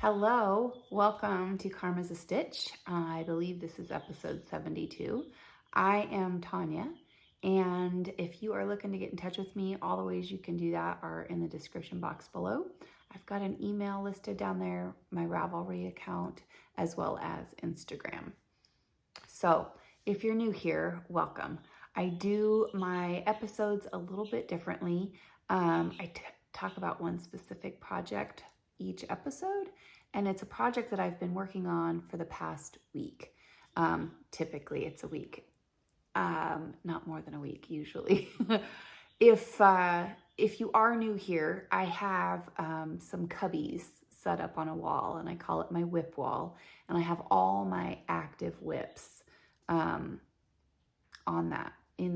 Hello, welcome to Karma's a Stitch. I believe this is episode 72. I am Tanya, and if you are looking to get in touch with me, all the ways you can do that are in the description box below. I've got an email listed down there, my Ravelry account, as well as Instagram. So if you're new here, welcome. I do my episodes a little bit differently. I talk about one specific project each episode, and it's a project that I've been working on for the past week. Typically it's a week, not more than a week usually. If you are new here, I have some cubbies set up on a wall, and I call it my WIP wall, and I have all my active WIPs in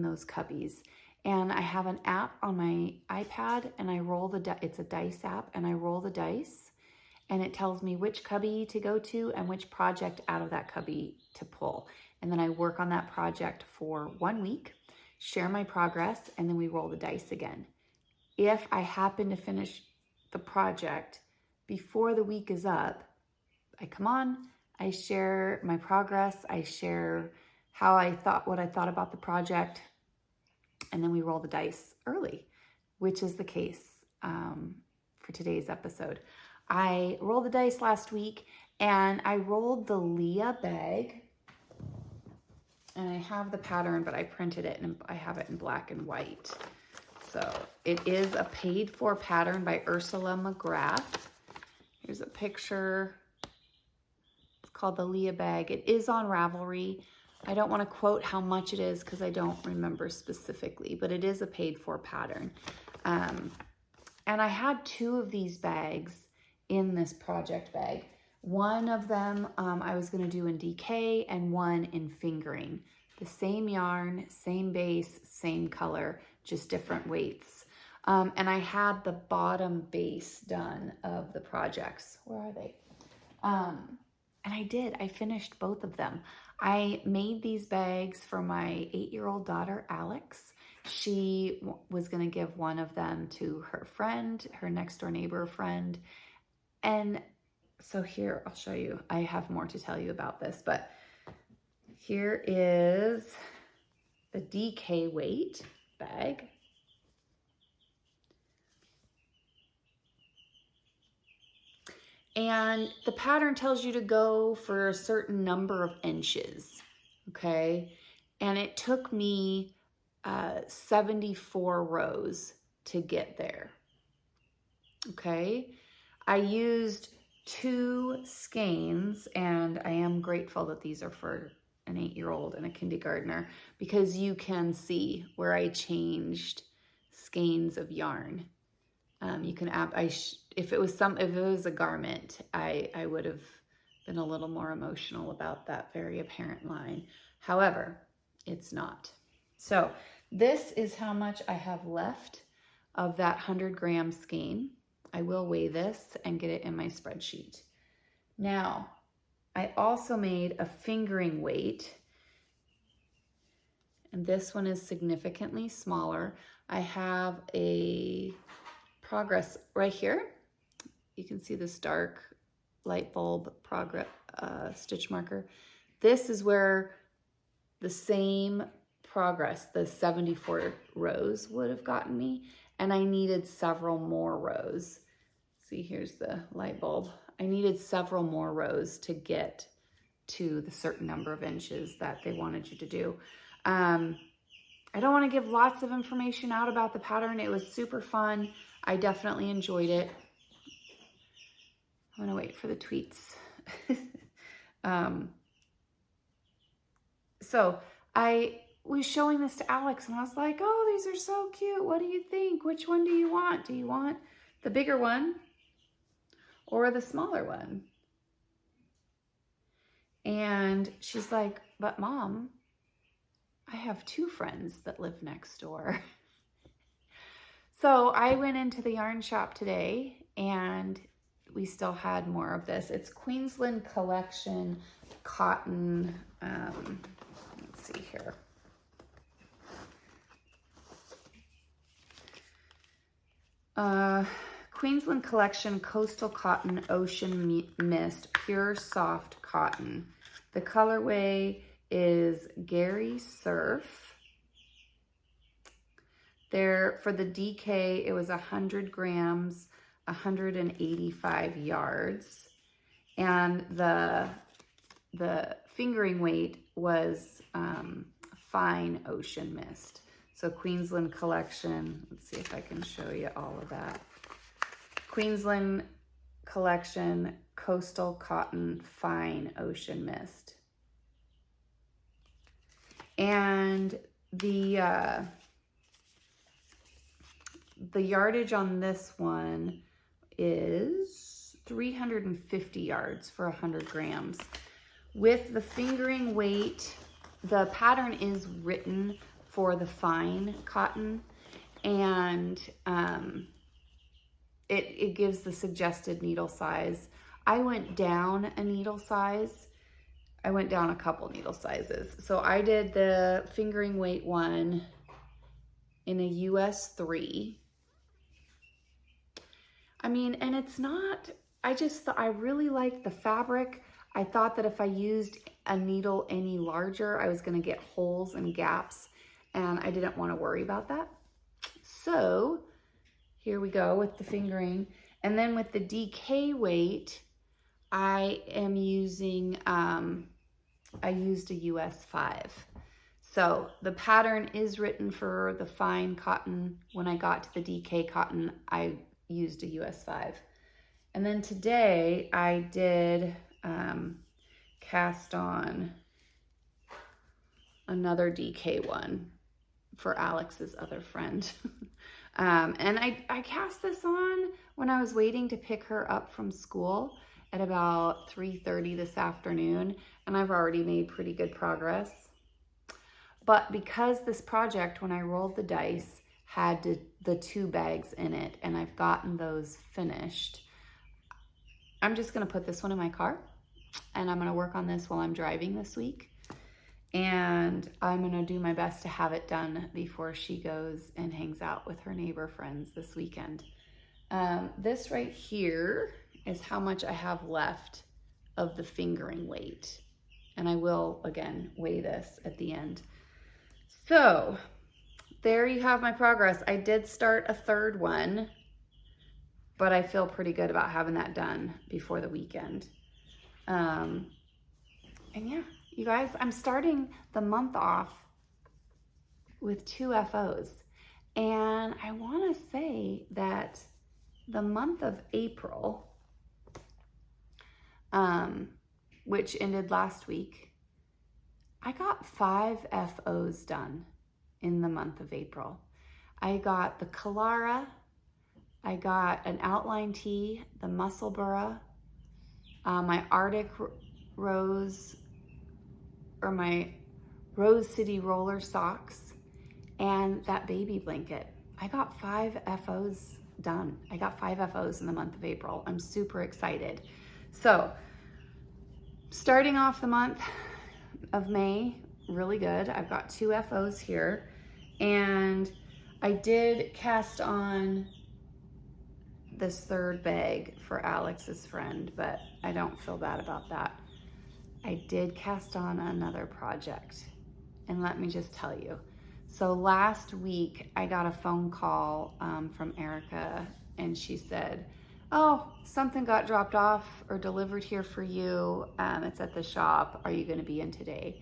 those cubbies. And I have an app on my iPad, and I roll it's a dice app, and I roll the dice, and it tells me which cubby to go to and which project out of that cubby to pull. And then I work on that project for 1 week, share my progress, and then we roll the dice again. If I happen to finish the project before the week is up, I come on, I share my progress, I share what I thought about the project, and then we roll the dice early, which is the case for today's episode. I rolled the dice last week, and I rolled the Leah bag, and I have the pattern, but I printed it, and I have it in black and white. So it is a paid for pattern by Ursula McGrath. Here's a picture. It's called the Leah bag. It is on Ravelry. I don't want to quote how much it is because I don't remember specifically, but it is a paid for pattern. And I had 2 of these bags in this project bag. One of them I was going to do in DK, and one in fingering. The same yarn, same base, same color, just different weights. And I had the bottom base done of the projects. Where are they? And I did. I finished both of them. I made these bags for my 8-year-old daughter, Alex. She was going to give one of them to her friend, her next door neighbor friend. And so here, I'll show you. I have more to tell you about this, but here is the DK weight bag. And the pattern tells you to go for a certain number of inches, okay? And it took me 74 rows to get there, okay? I used 2 skeins, and I am grateful that these are for an 8-year-old and a kindergartner, because you can see where I changed skeins of yarn. You can if it was a garment, I would have been a little more emotional about that very apparent line. However, it's not. So this is how much I have left of that 100-gram skein. I will weigh this and get it in my spreadsheet. Now, I also made a fingering weight, and this one is significantly smaller. I have a progress right here. You can see this dark light bulb progress stitch marker. This is where the same progress, the 74 rows, would have gotten me, and I needed several more rows. See, here's the light bulb. I needed several more rows to get to the certain number of inches that they wanted you to do. I don't want to give lots of information out about the pattern. It was super fun. I definitely enjoyed it. I'm gonna wait for the tweets. So I was showing this to Alex, and I was like, oh, these are so cute. What do you think? Which one do you want? Do you want the bigger one or the smaller one? And she's like, but Mom, I have 2 friends that live next door. So I went into the yarn shop today, and we still had more of this. It's Queensland Collection cotton. Let's see here. Queensland Collection Coastal Cotton Ocean Mist Pure Soft Cotton. The colorway is Gary Surf. There, for the DK, it was 100 grams, 185 yards. And the fingering weight was fine ocean mist. So Queensland Collection, let's see if I can show you all of that. Queensland Collection Coastal Cotton Fine Ocean Mist. And the yardage on this one is 350 yards for 100 grams. With the fingering weight, the pattern is written for the fine cotton, and it gives the suggested needle size. I went down a needle size. I went down a couple needle sizes. So I did the fingering weight one in a US 3. I mean, and it's not, I just thought, I really liked the fabric. I thought that if I used a needle any larger, I was gonna get holes and gaps, and I didn't wanna worry about that. So here we go with the fingering. And then with the DK weight, I am using, I used a US 5. So the pattern is written for the fine cotton. When I got to the DK cotton, I used a US 5. And then today I did cast on another DK one for Alex's other friend. And I cast this on when I was waiting to pick her up from school at about 3:30 this afternoon, and I've already made pretty good progress. But because this project, when I rolled the dice, had the 2 bags in it, and I've gotten those finished, I'm just gonna put this one in my car, and I'm gonna work on this while I'm driving this week. And I'm gonna do my best to have it done before she goes and hangs out with her neighbor friends this weekend. This right here is how much I have left of the fingering weight. And I will, again, weigh this at the end. So there you have my progress. I did start a 3rd one, but I feel pretty good about having that done before the weekend. And yeah. You guys, I'm starting the month off with 2 FOs. And I want to say that the month of April, which ended last week, I got 5 FOs done in the month of April. I got the Kalara, I got an outline tee, the Musselburgh, my Arctic Rose, or my Rose City roller socks, and that baby blanket. I got 5 FOs done. I got 5 FOs in the month of April. I'm super excited. So starting off the month of May, really good. I've got 2 FOs here, and I did cast on this 3rd bag for Alex's friend, but I don't feel bad about that. I did cast on another project, and let me just tell you. So last week I got a phone call from Erica, and she said, oh, something got dropped off or delivered here for you. It's at the shop. Are you going to be in today?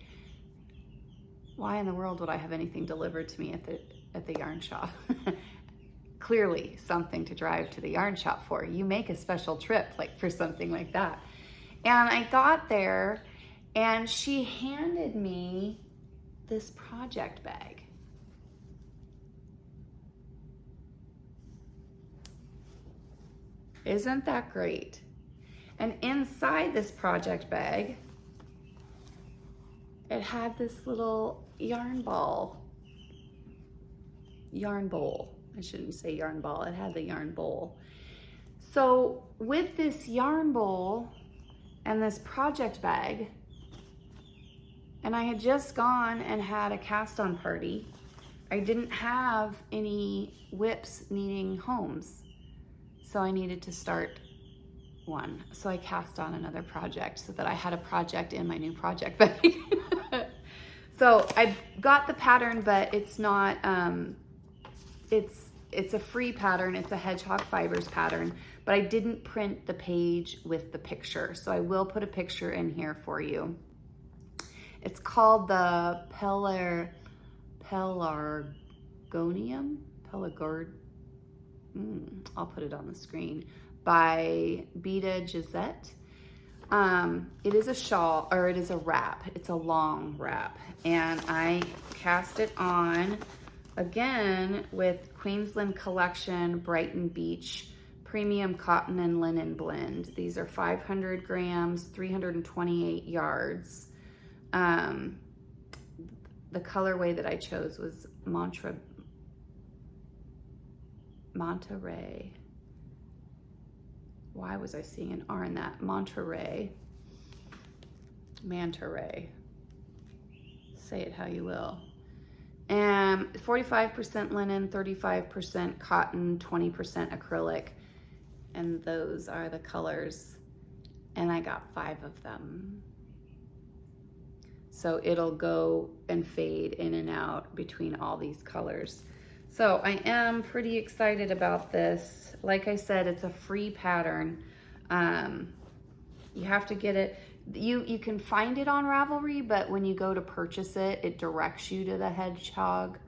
Why in the world would I have anything delivered to me at the yarn shop? Clearly something to drive to the yarn shop for. You make a special trip like for something like that. And I got there, and she handed me this project bag. Isn't that great? And inside this project bag, it had this little yarn bowl. I shouldn't say yarn ball, it had the yarn bowl. So with this yarn bowl and this project bag, and I had just gone and had a cast on party, I didn't have any WIPs needing homes. So I needed to start one. So I cast on another project so that I had a project in my new project bag. So I got the pattern, but it's not, it's a free pattern. It's a hedgehog fibers pattern, but I didn't print the page with the picture. So I will put a picture in here for you. It's called the Pelargonium, I'll put it on the screen, by Beta Gisette. It is a shawl, or it is a wrap. It's a long wrap. And I cast it on again with Queensland Collection Brighton Beach Premium Cotton and Linen Blend. These are 500 grams, 328 yards. The colorway that I chose was Monterey. Why was I seeing an R in that? Manta Ray. Say it how you will. And 45% linen, 35% cotton, 20% acrylic. And those are the colors. And I got 5 of them. So it'll go and fade in and out between all these colors. So I am pretty excited about this. Like I said, it's a free pattern. You have to get it. You can find it on Ravelry, but when you go to purchase it, it directs you to the Hedgehog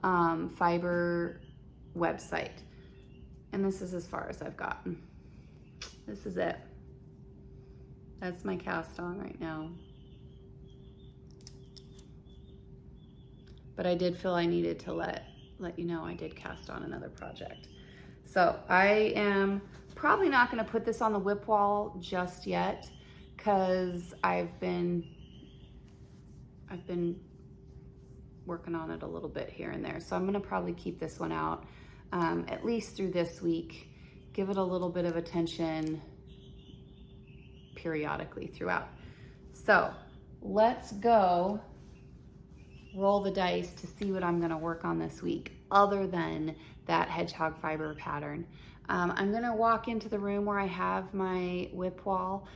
fiber website. And this is as far as I've gotten. This is it. That's my cast on right now. But I did feel I needed to let you know I did cast on another project. So I am probably not going to put this on the WIP wall just yet, because I've been working on it a little bit here and there. So I'm going to probably keep this one out at least through this week. Give it a little bit of attention periodically throughout. So let's go roll the dice to see what I'm gonna work on this week, other than that hedgehog fiber pattern. I'm gonna walk into the room where I have my WIP wall.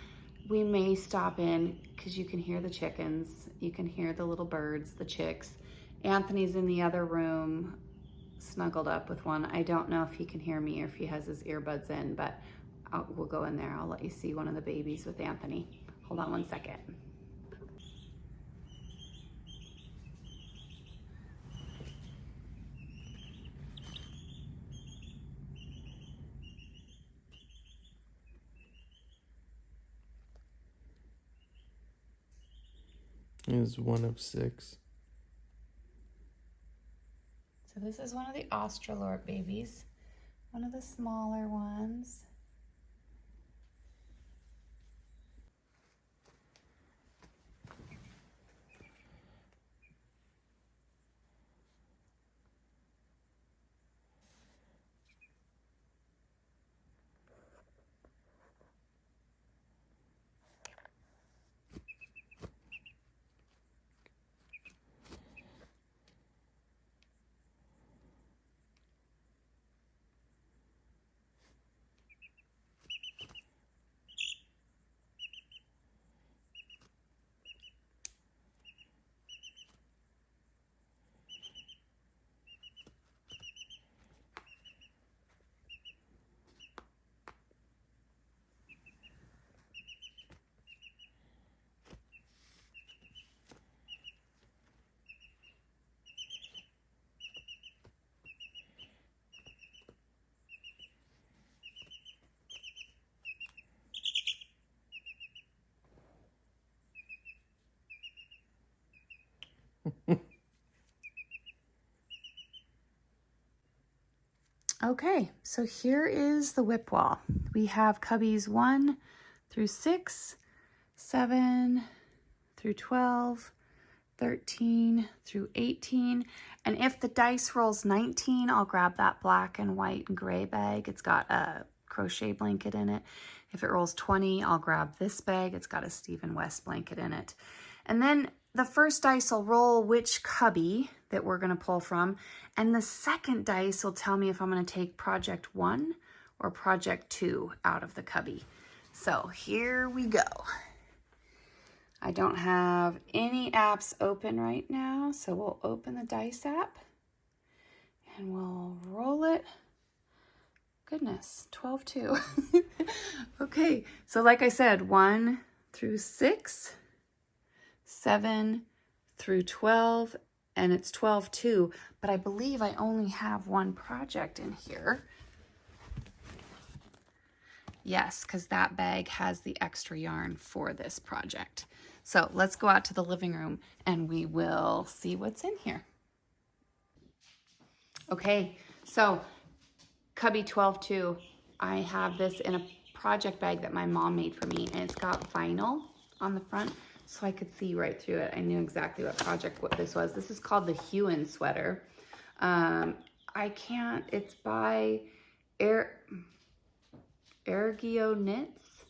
We may stop in, because you can hear the chickens, you can hear the little birds, the chicks. Anthony's in the other room, snuggled up with one. I don't know if he can hear me or if he has his earbuds in, but we'll go in there. I'll let you see one of the babies with Anthony. Hold on one second. Is one of 6. So this is one of the Australorp babies, one of the smaller ones. Okay, so here is the WIP wall. We have cubbies 1 through 6, 7 through 12, 13 through 18. And if the dice rolls 19, I'll grab that black and white and gray bag. It's got a crochet blanket in it. If it rolls 20, I'll grab this bag. It's got a Stephen West blanket in it. And then the first dice will roll which cubby that we're going to pull from, and the second dice will tell me if I'm going to take project 1 or project 2 out of the cubby. So here we go. I don't have any apps open right now, so we'll open the dice app and we'll roll it. Goodness, 12-2. Okay, so like I said, 1 through 6, 7 through 12, and it's 12-2, but I believe I only have one project in here. Yes, because that bag has the extra yarn for this project. So let's go out to the living room and we will see what's in here. Okay, so cubby 12-2, I have this in a project bag that my mom made for me, and it's got vinyl on the front, so I could see right through it. I knew exactly what this was. This is called the Hewen sweater. It's by Ergio Knits.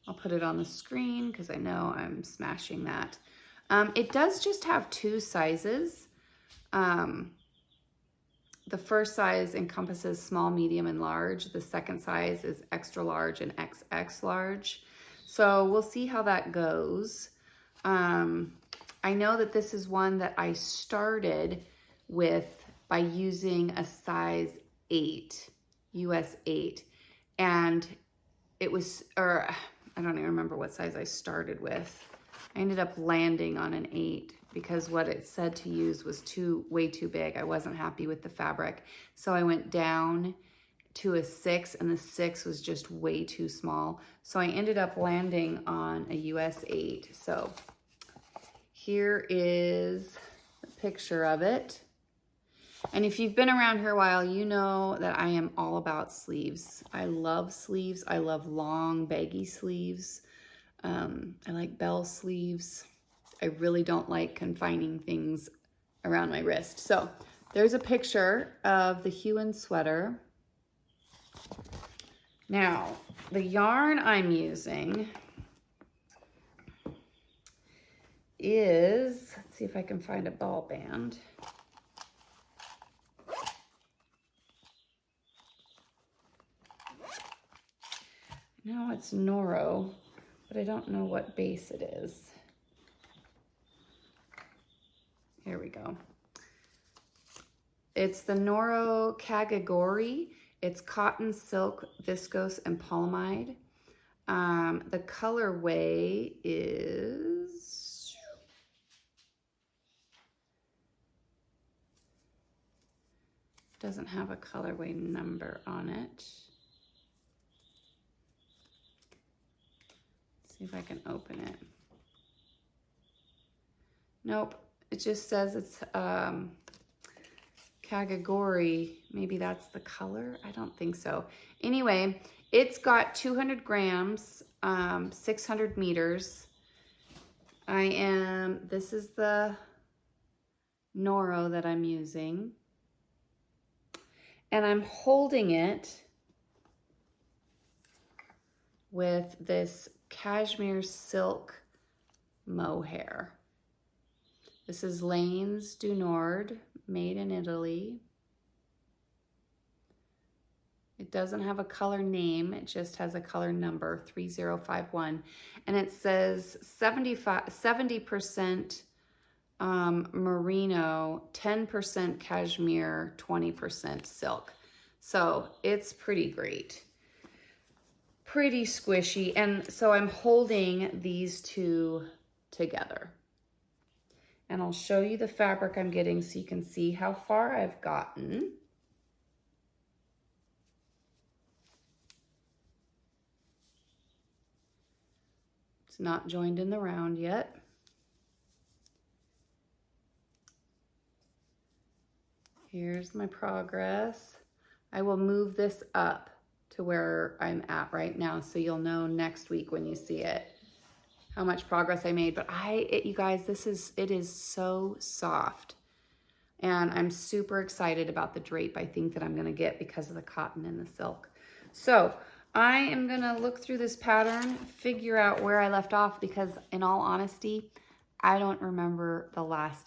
I'll put it on the screen because I know I'm smashing that. It does just have 2 sizes. The first size encompasses small, medium, and large. The second size is extra large and XX large. So we'll see how that goes. I know that this is one that I started with by using a size 8, US 8. And it was, or I don't even remember what size I started with. I ended up landing on an 8 because what it said to use was way too big. I wasn't happy with the fabric. So I went down to a 6, and the 6 was just way too small. So I ended up landing on a US 8. So here is a picture of it. And if you've been around here a while, you know that I am all about sleeves. I love sleeves. I love long, baggy sleeves. I like bell sleeves. I really don't like confining things around my wrist. So there's a picture of the Hewen sweater. Now, the yarn I'm using is, let's see if I can find a ball band. No, it's Noro, but I don't know what base it is. Here we go. It's the Noro Kagagori. It's cotton, silk, viscose, and polyamide. The colorway is... doesn't have a colorway number on it. See if I can open it. Nope, it just says it's Kagagori. Maybe that's the color. I don't think so. Anyway, it's got 200 grams, 600 meters. This is the Noro that I'm using. And I'm holding it with this cashmere silk mohair. This is Lanes du Nord, made in Italy. It doesn't have a color name, it just has a color number, 3051. And it says 70% merino, 10% cashmere, 20% silk. So it's pretty great. Pretty squishy. And so I'm holding these two together. And I'll show you the fabric I'm getting so you can see how far I've gotten. It's not joined in the round yet. Here's my progress. I will move this up to where I'm at right now so you'll know next week when you see it how much progress I made. But you guys, it is so soft. And I'm super excited about the drape I think that I'm gonna get because of the cotton and the silk. So I am gonna look through this pattern, figure out where I left off, because in all honesty, I don't remember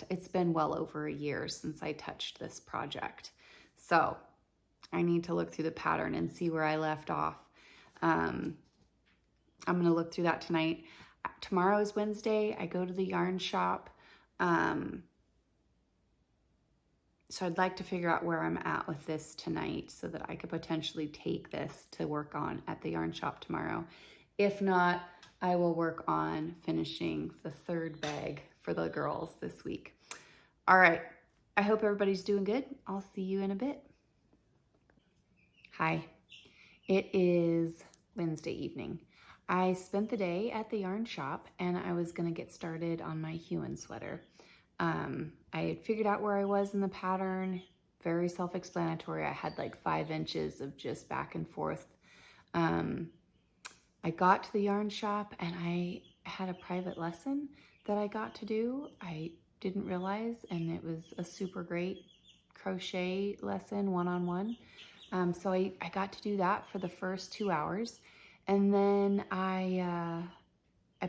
it's been well over a year since I touched this project. So I need to look through the pattern and see where I left off. I'm going to look through that tonight. Tomorrow is Wednesday. I go to the yarn shop. So I'd like to figure out where I'm at with this tonight so that I could potentially take this to work on at the yarn shop tomorrow. If not, I will work on finishing the 3rd bag for the girls this week. All right. I hope everybody's doing good. I'll see you in a bit. Hi. It is Wednesday evening. I spent the day at the yarn shop and I was going to get started on my Huon sweater. I had figured out where I was in the pattern, very self-explanatory. I had like 5 inches of just back and forth. I got to the yarn shop and I had a private lesson that I got to do. I didn't realize, and it was a super great crochet lesson, one-on-one. So I got to do that for the first 2 hours. And then I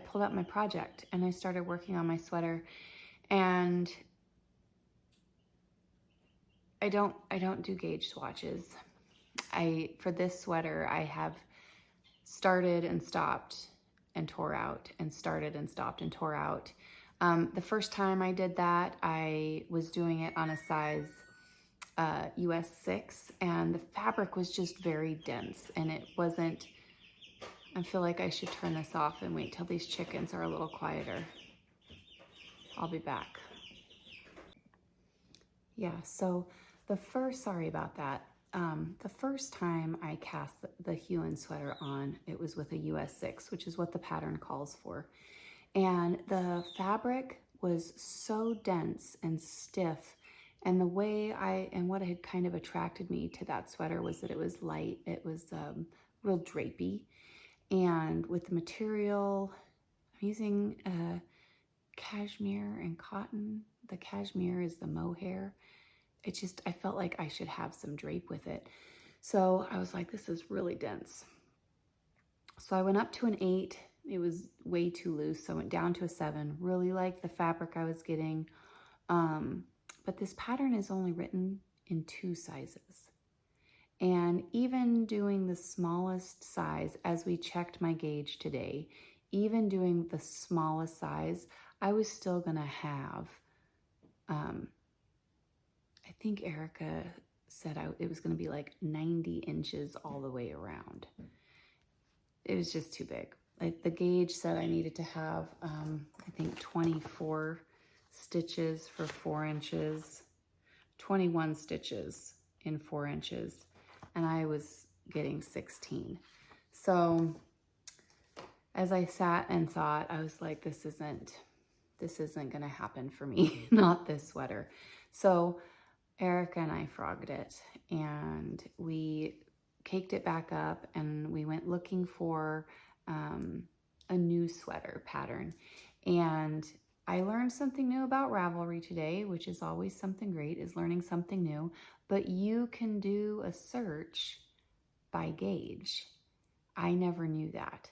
pulled out my project and I started working on my sweater. And I don't do gauge swatches. For this sweater, I have started and stopped and tore out and started and stopped and tore out. The first time I did that, I was doing it on a size US 6, and the fabric was just very dense, and it wasn't, I feel like I should turn this off and wait till these chickens are a little quieter. I'll be back. Yeah, so sorry about that. The first time I cast the Huon sweater on, it was with a US 6, which is what the pattern calls for. And the fabric was so dense and stiff. And the way what had kind of attracted me to that sweater was that it was light. It was real drapey. And with the material, I'm using cashmere and cotton. The cashmere is the mohair. I felt like I should have some drape with it. So I was like, this is really dense. So I went up to an 8. It was way too loose. So I went down to a 7. Really liked the fabric I was getting. But this pattern is only written in 2 sizes. And even doing the smallest size, as we checked my gauge today, even doing the smallest size, I was still gonna have, I think Erica said it was gonna be like 90 inches all the way around. It was just too big. Like the gauge said I needed to have, I think 24 stitches for 4 inches, 21 stitches in 4 inches, and I was getting 16. So as I sat and thought, I was like, this isn't gonna happen for me, not this sweater. So Erica and I frogged it, and we caked it back up, and we went looking for a new sweater pattern. And I learned something new about Ravelry today, which is always something great, is learning something new. But you can do a search by gauge. I never knew that.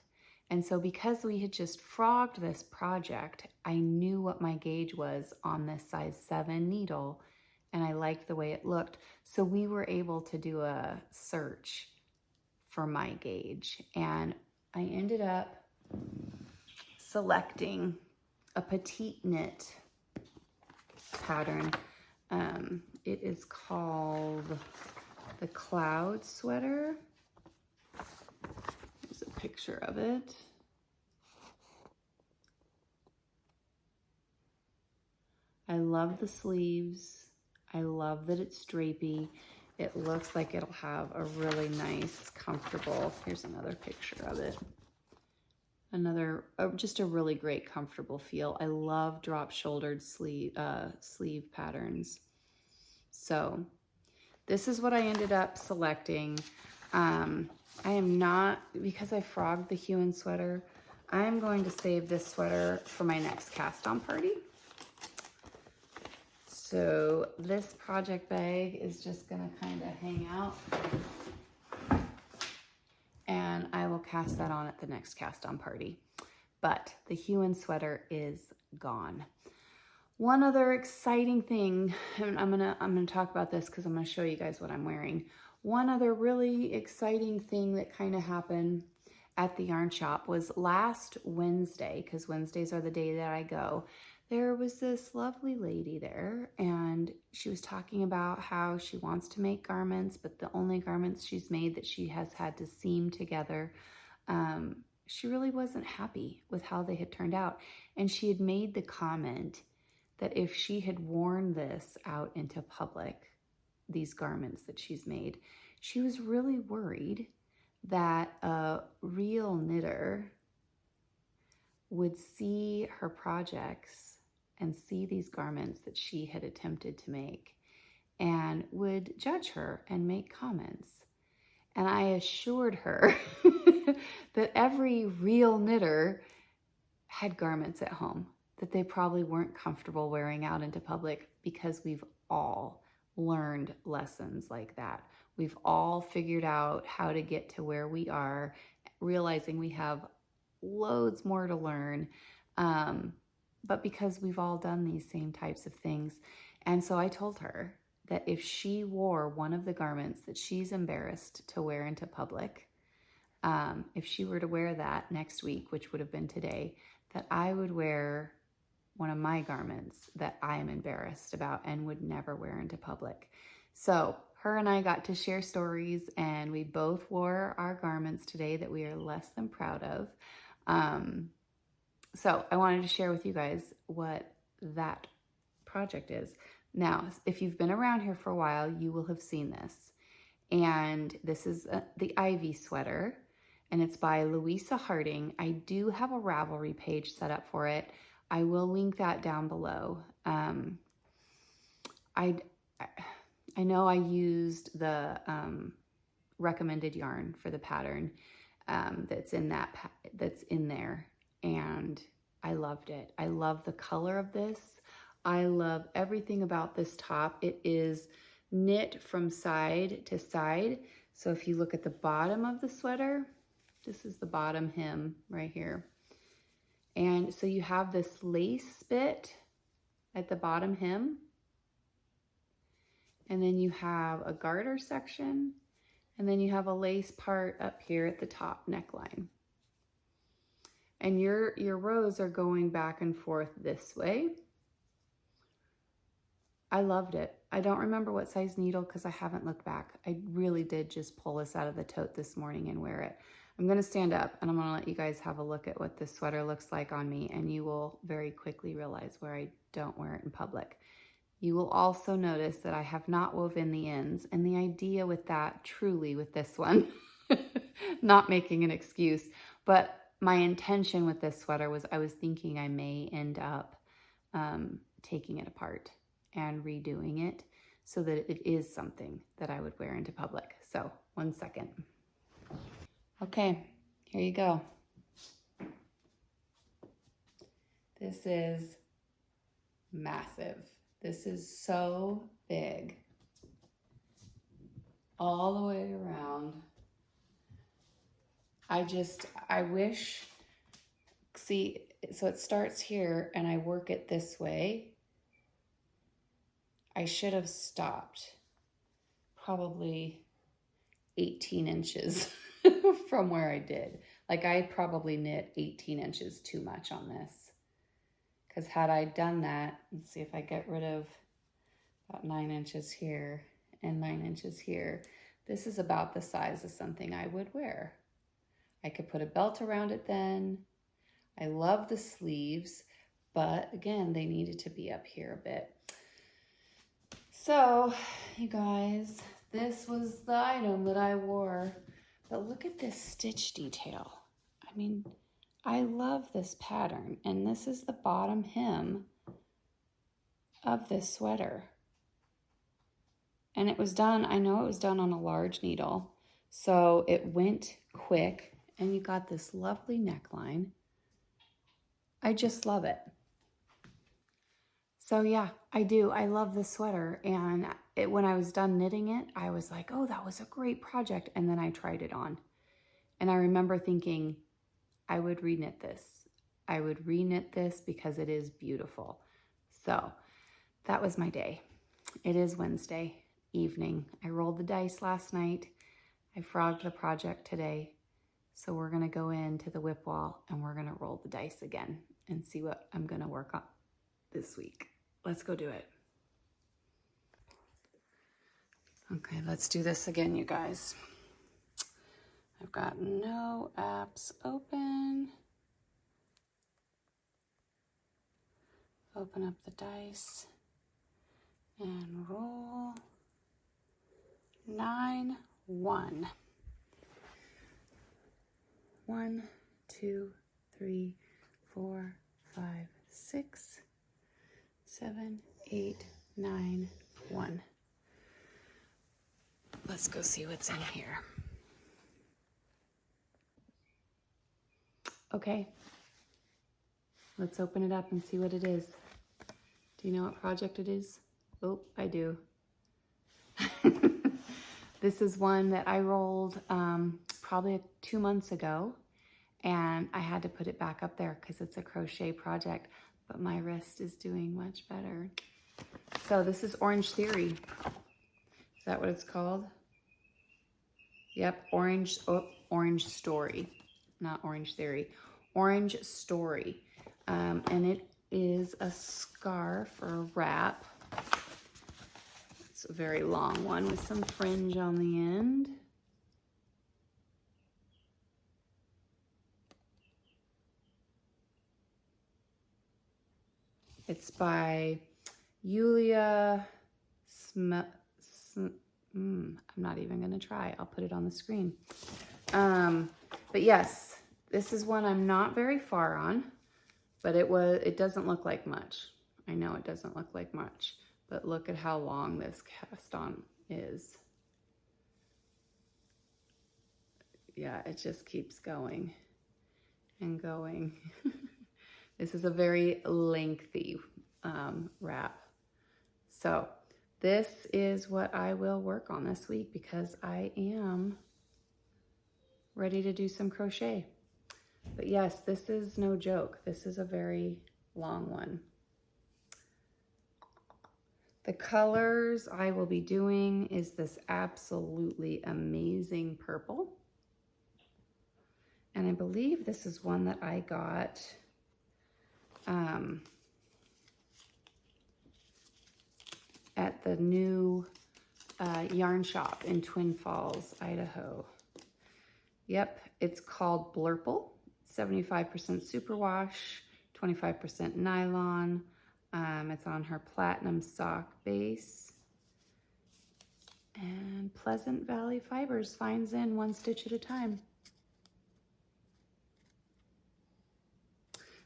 And so because we had just frogged this project, I knew what my gauge was on this size 7 needle, and I liked the way it looked. So we were able to do a search for my gauge, and I ended up selecting a petite knit pattern. It is called the Cloud Sweater. There's a picture of it. I love the sleeves. I love that it's drapey. It looks like it'll have a really nice, comfortable, here's another picture of it. Just a really great, comfortable feel. I love drop-shouldered sleeve patterns. So this is what I ended up selecting. I am not, because I frogged the Huon sweater, I'm going to save this sweater for my next cast on party. So this project bag is just gonna kind of hang out, and I will cast that on at the next cast on party. But the Huon sweater is gone. One other exciting thing, and I'm gonna talk about this because I'm gonna show you guys what I'm wearing. One other really exciting thing that kind of happened at the yarn shop was last Wednesday, because Wednesdays are the day that I go. There was this lovely lady there, and she was talking about how she wants to make garments, but the only garments she's made that she has had to seam together, she really wasn't happy with how they had turned out. And she had made the comment that if she had worn this out into public, these garments that she's made, she was really worried that a real knitter would see her projects and see these garments that she had attempted to make and would judge her and make comments. And I assured her that every real knitter had garments at home that they probably weren't comfortable wearing out into public, because we've all learned lessons like that. We've all figured out how to get to where we are, realizing we have loads more to learn, but because we've all done these same types of things. And so I told her that if she wore one of the garments that she's embarrassed to wear into public, if she were to wear that next week, which would have been today, that I would wear one of my garments that I am embarrassed about and would never wear into public. So her and I got to share stories, and we both wore our garments today that we are less than proud of. So I wanted to share with you guys what that project is. Now, if you've been around here for a while, you will have seen this. And this is the Ivy sweater, and it's by Louisa Harding. I do have a Ravelry page set up for it. I will link that down below. I know I used the recommended yarn for the pattern that's in there, and I loved it. I love the color of this. I love everything about this top. It is knit from side to side. So if you look at the bottom of the sweater, this is the bottom hem right here. And so you have this lace bit at the bottom hem. And then you have a garter section. And then you have a lace part up here at the top neckline. And your rows are going back and forth this way. I loved it. I don't remember what size needle because I haven't looked back. I really did just pull this out of the tote this morning and wear it. I'm going to stand up and I'm going to let you guys have a look at what this sweater looks like on me, and you will very quickly realize where I don't wear it in public. You will also notice that I have not woven the ends, and the idea with that, truly with this one, not making an excuse, but my intention with this sweater was I was thinking I may end up taking it apart and redoing it so that it is something that I would wear into public. So 1 second. Okay, here you go. This is massive. This is so big. All the way around. I wish, see, so it starts here and I work it this way. I should have stopped probably 18 inches from where I did. Like I probably knit 18 inches too much on this. Because had I done that, let's see if I get rid of about 9 inches here and 9 inches here, this is about the size of something I would wear. I could put a belt around it then. I love the sleeves, but again, they needed to be up here a bit. So, you guys, this was the item that I wore. But look at this stitch detail. I mean, I love this pattern. And this is the bottom hem of this sweater. And it was done, I know it was done on a large needle. So it went quick. And you got this lovely neckline. I just love it. So yeah, I do. I love this sweater. And when I was done knitting it, I was like, oh, that was a great project. And then I tried it on. And I remember thinking, I would reknit this. I would reknit this because it is beautiful. So that was my day. It is Wednesday evening. I rolled the dice last night. I frogged the project today. So we're gonna go into the WIP wall and we're gonna roll the dice again and see what I'm gonna work on this week. Let's go do it. Okay, let's do this again, you guys. I've got no apps open. Open up the dice and roll 9, 1. 1, 2, 3, 4, 5, 6, 7, 8, 9, 1. Let's go see what's in here. Okay, let's open it up and see what it is. Do you know what project it is? Oh, I do. This is one that I rolled probably 2 months ago, and I had to put it back up there because it's a crochet project, but my wrist is doing much better. So this is Orange Theory. Is that what it's called? Yep, Orange Story, not Orange Theory. Orange Story, and it is a scarf or a wrap. It's a very long one with some fringe on the end. It's by Yulia I'm not even gonna try. I'll put it on the screen. But yes, this is one I'm not very far on, but it doesn't look like much. I know it doesn't look like much, but look at how long this cast on is. Yeah, it just keeps going and going. This is a very lengthy wrap. So this is what I will work on this week because I am ready to do some crochet. But yes, this is no joke. This is a very long one. The colors I will be doing is this absolutely amazing purple. And I believe this is one that I got at the new yarn shop in Twin Falls, Idaho. Yep, it's called Blurple, 75% superwash, 25% nylon. It's on her platinum sock base. And Pleasant Valley Fibers finds in 1 stitch at a time.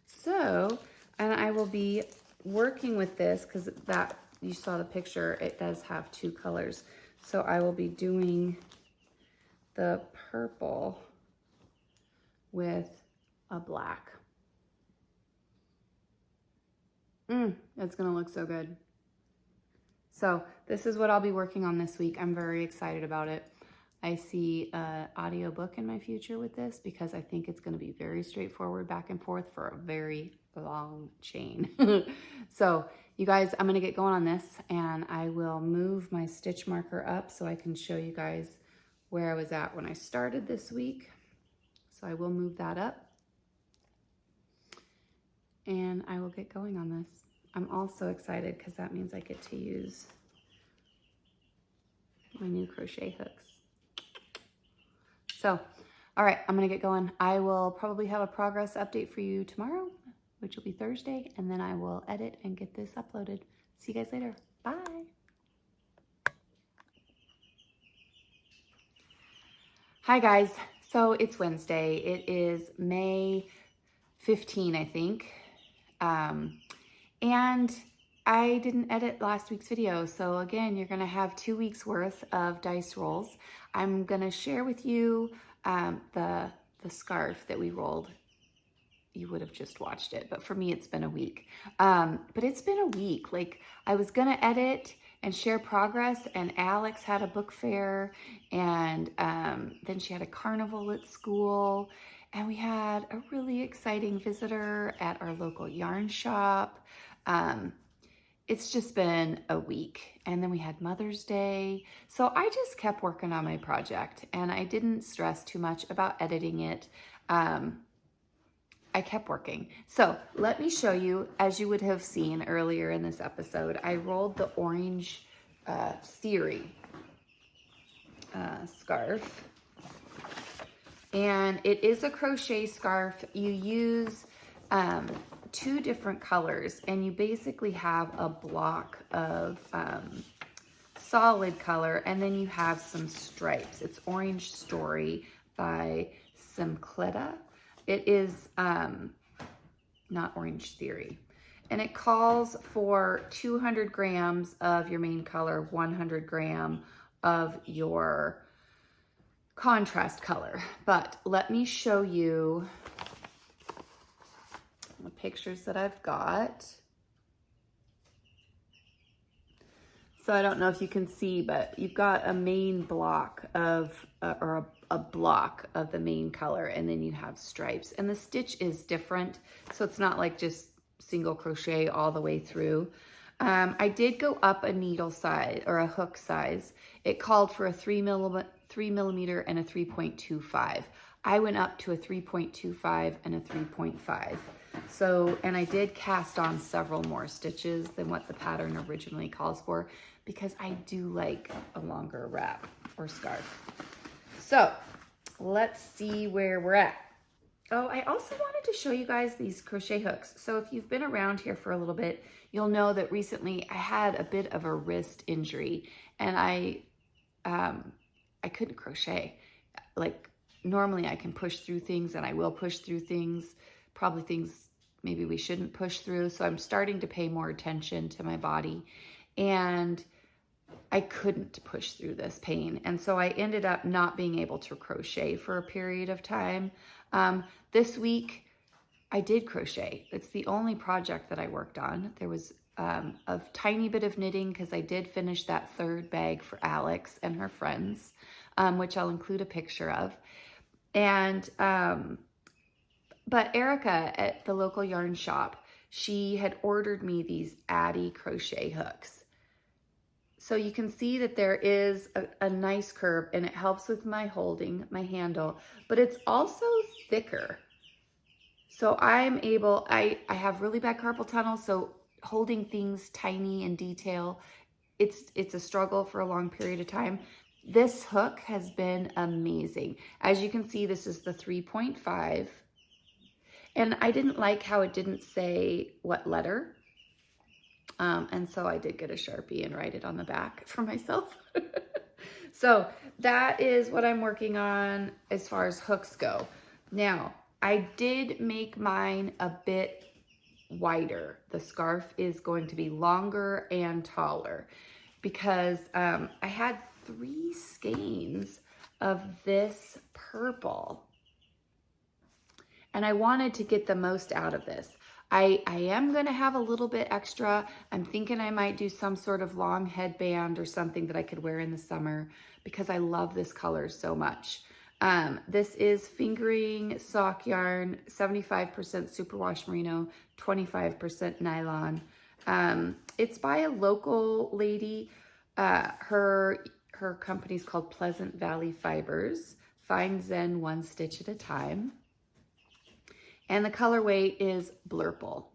So, and I will be working with this because that, you saw the picture, it does have 2 colors. So I will be doing the purple with a black. It's gonna look so good. So this is what I'll be working on this week. I'm very excited about it. I see an audiobook in my future with this because I think it's gonna be very straightforward back and forth for a very long chain. So you guys, I'm gonna get going on this and I will move my stitch marker up so I can show you guys where I was at when I started this week. So I will move that up and I will get going on this. I'm also excited because that means I get to use my new crochet hooks. So, all right, I'm gonna get going. I will probably have a progress update for you tomorrow, which will be Thursday, and then I will edit and get this uploaded. See you guys later. Bye. Hi guys, so it's Wednesday. It is May 15, I think. And I didn't edit last week's video. So again, you're gonna have 2 weeks worth of dice rolls. I'm gonna share with you the scarf that we rolled. You would have just watched it, but for me, it's been a week. But it's been a week. Like, I was gonna edit and share progress, and Alex had a book fair, and then she had a carnival at school, and we had a really exciting visitor at our local yarn shop. it's just been a week. And then we had Mother's Day. So I just kept working on my project and I didn't stress too much about editing it. I kept working. So let me show you, as you would have seen earlier in this episode, I rolled the Orange Theory scarf. And it is a crochet scarf. You use 2 different colors and you basically have a block of solid color and then you have some stripes. It's Orange Story by Simcleta. It is not Orange Theory. And it calls for 200 grams of your main color, 100 gram of your contrast color. But let me show you the pictures that I've got. So I don't know if you can see, but you've got a main block of, or a block of the main color, and then you have stripes. And the stitch is different, so it's not like just single crochet all the way through. I did go up a needle size, or a hook size. It called for a 3 millimeter and a 3.25. I went up to a 3.25 and a 3.5. So, and I did cast on several more stitches than what the pattern originally calls for because I do like a longer wrap or scarf. So let's see where we're at. Oh, I also wanted to show you guys these crochet hooks. So if you've been around here for a little bit, you'll know that recently I had a bit of a wrist injury and I couldn't crochet. Like normally I can push through things and I will push through things, probably things maybe we shouldn't push through. So I'm starting to pay more attention to my body and I couldn't push through this pain. And so I ended up not being able to crochet for a period of time. This week I did crochet. It's the only project that I worked on. There was a tiny bit of knitting because I did finish that 3rd bag for Alex and her friends, which I'll include a picture of. And, but Erica at the local yarn shop, she had ordered me these Addy crochet hooks. So you can see that there is a nice curve and it helps with my holding, my handle, but it's also thicker. So I'm able, I have really bad carpal tunnel, so holding things tiny in detail, it's a struggle for a long period of time. This hook has been amazing. As you can see, this is the 3.5. And I didn't like how it didn't say what letter. And so I did get a Sharpie and write it on the back for myself. So that is what I'm working on as far as hooks go. Now, I did make mine a bit wider. The scarf is going to be longer and taller because I had 3 skeins of this purple and I wanted to get the most out of this. I am going to have a little bit extra. I'm thinking I might do some sort of long headband or something that I could wear in the summer because I love this color so much. This is fingering sock yarn, 75% superwash merino, 25% nylon. It's by a local lady. Her company's called Pleasant Valley Fibers. Fine Zen, 1 stitch at a time. And the colorway is Blurple.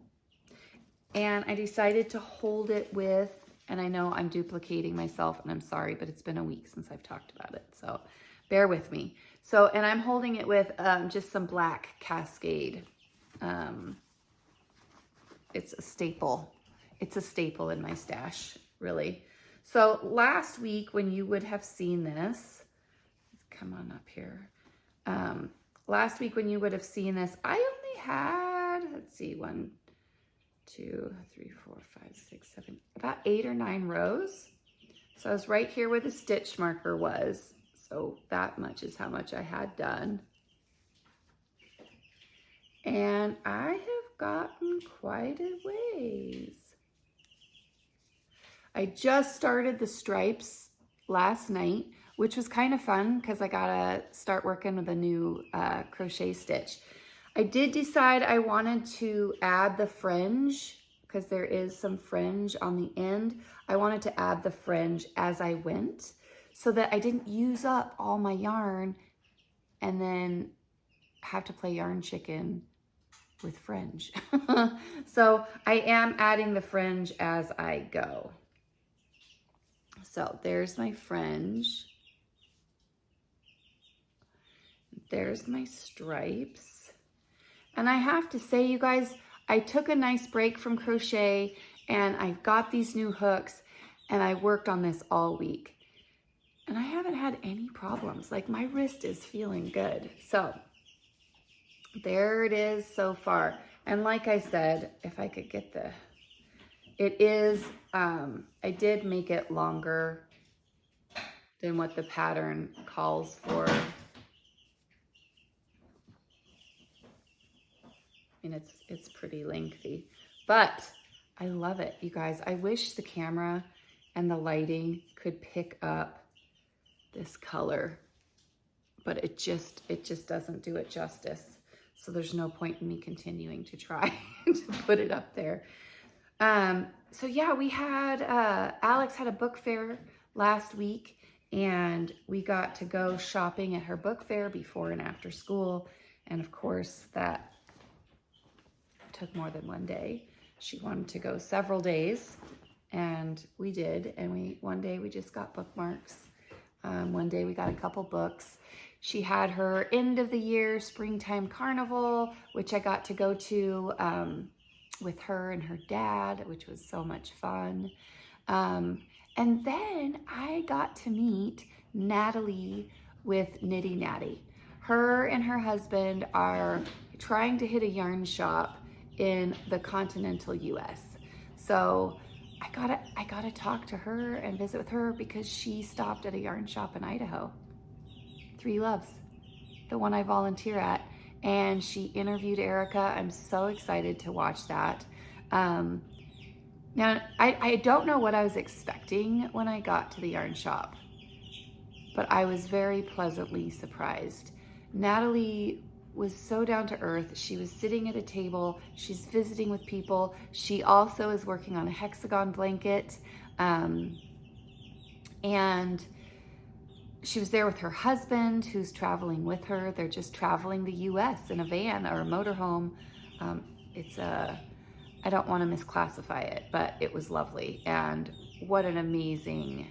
And I decided to hold it with, and I know I'm duplicating myself and I'm sorry, but it's been a week since I've talked about it. So bear with me. So, and I'm holding it with just some black Cascade. It's a staple. It's a staple in my stash, really. So last week when you would have seen this, come on up here. Last week when you would have seen this, I only had, let's see, 1, 2, 3, 4, 5, 6, 7, about 8 or 9 rows. So I was right here where the stitch marker was. So that much is how much I had done. And I have gotten quite a ways. I just started the stripes last night, which was kind of fun because I gotta start working with a new crochet stitch. I did decide I wanted to add the fringe because there is some fringe on the end. I wanted to add the fringe as I went so that I didn't use up all my yarn and then have to play yarn chicken with fringe. So I am adding the fringe as I go. So there's my fringe. There's my stripes. And I have to say, you guys, I took a nice break from crochet and I got these new hooks and I worked on this all week. And I haven't had any problems. Like, my wrist is feeling good. So there it is so far. And like I said, if I could get it is, I did make it longer than what the pattern calls for. And it's pretty lengthy, but I love it, you guys. I wish the camera and the lighting could pick up this color, but it just doesn't do it justice. So there's no point in me continuing to try to put it up there. So yeah, we had, Alex had a book fair last week and we got to go shopping at her book fair before and after school. And of course that took more than one day. She wanted to go several days and we did. And one day we just got bookmarks. One day we got a couple books. She had her end of the year springtime carnival, which I got to go to with her and her dad, which was so much fun. And then I got to meet Natalie with Nitty Natty. Her and her husband are trying to hit a yarn shop in the continental US. So I gotta talk to her and visit with her because she stopped at a yarn shop in Idaho. Three Loves, the one I volunteer at. And she interviewed Erica. I'm so excited to watch that. Now, I don't know what I was expecting when I got to the yarn shop, but I was very pleasantly surprised. Natalie was so down to earth. She was sitting at a table. She's visiting with people. She also is working on a hexagon blanket. And she was there with her husband who's traveling with her. They're just traveling the US in a van or a motorhome. I don't want to misclassify it, but it was lovely. And what an amazing,